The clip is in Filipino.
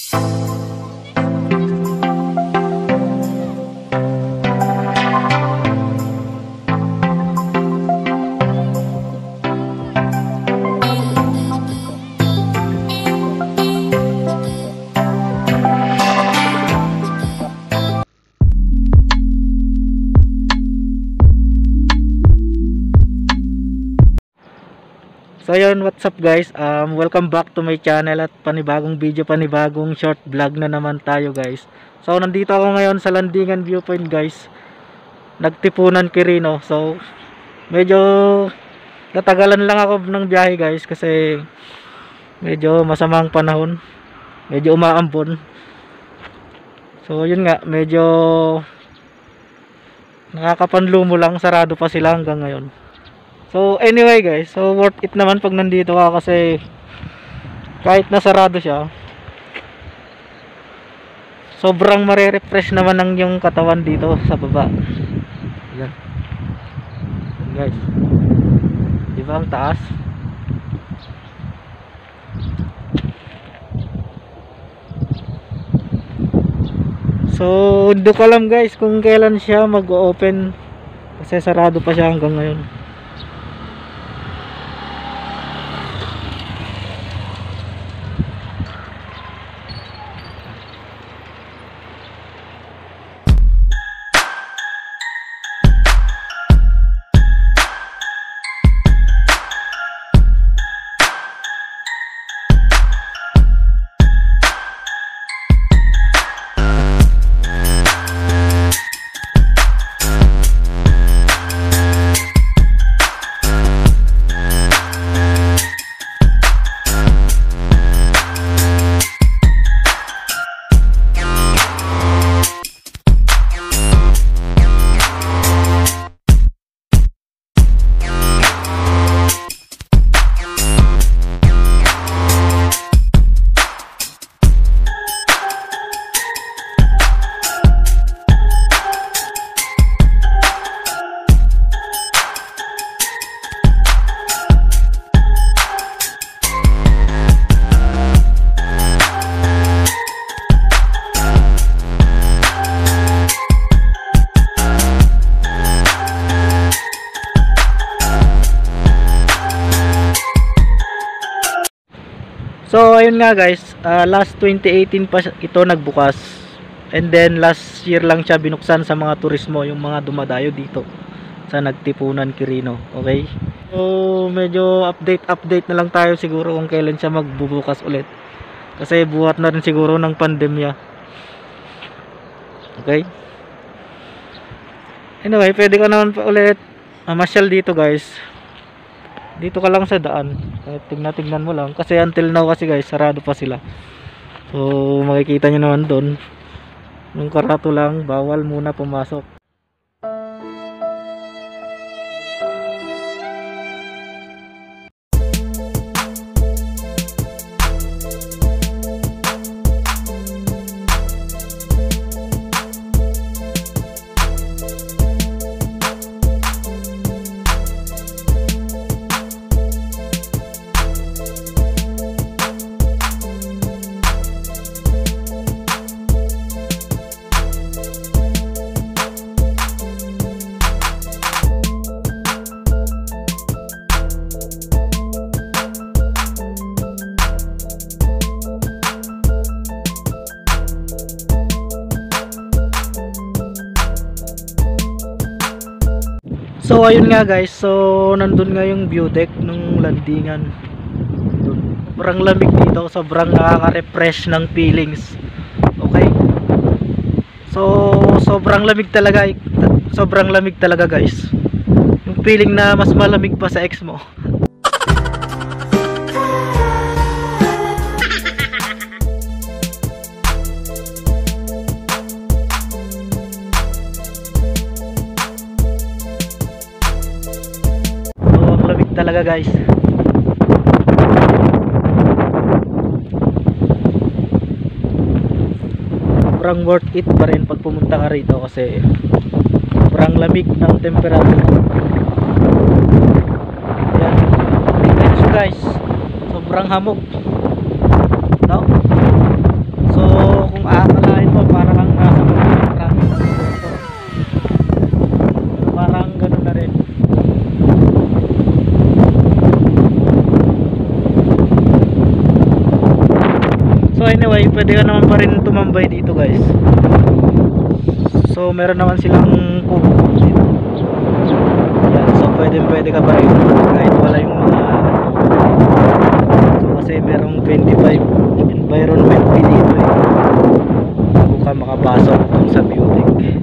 So yun, what's up guys, welcome back to my channel at panibagong video, panibagong short vlog na naman tayo guys. So nandito ako ngayon sa Landingan Viewpoint guys, Nagtipunan, Quirino. So medyo natagalan lang ako ng biyahe guys kasi medyo masamang panahon, medyo umaambon. So yun nga, medyo nakakapanlumo lang, sarado pa sila hanggang ngayon. So anyway guys, so worth it naman pag nandito ka kasi kahit nasarado siya, sobrang mare-refresh naman ng yung katawan dito sa baba. Yan. Yan guys, diba ang taas? So hindi ko alam guys kung kailan siya mag-open kasi sarado pa siya hanggang ngayon. So ayun nga guys, last 2018 pa ito nagbukas, and then last year lang siya binuksan sa mga turismo, yung mga dumadayo dito sa Nagtipunan, Quirino. Okay, so medyo update na lang tayo siguro kung kailan siya magbubukas ulit kasi buhat na rin siguro ng pandemya. Okay, anyway, pwede ka naman pa ulit mamasyal dito guys. Dito ka lang sa daan, tignan mo lang kasi until now kasi guys sarado pa sila. So makikita nyo naman doon yung karato lang, bawal muna pumasok. So ayun nga guys, so nandun nga yung view deck ng Landingan. Sobrang lamig dito, sobrang nakaka-refresh ng feelings. Okay, so sobrang lamig talaga guys. Yung feeling na mas malamig pa sa ex mo. Talaga guys. Sobrang worth it pa rin pag pumunta ka rito kasi sobrang lamig ng temperature. Yan. Tingnan nyo guys, sobrang hamog, no? So anyway, pwede ka naman pa rin tumambay dito guys. So meron naman silang kubo dito. Yan, so pwede ka pa rin kahit wala yung mga so kasi merong 25 environment fee dito eh, bago ka makapasok dun sa view deck.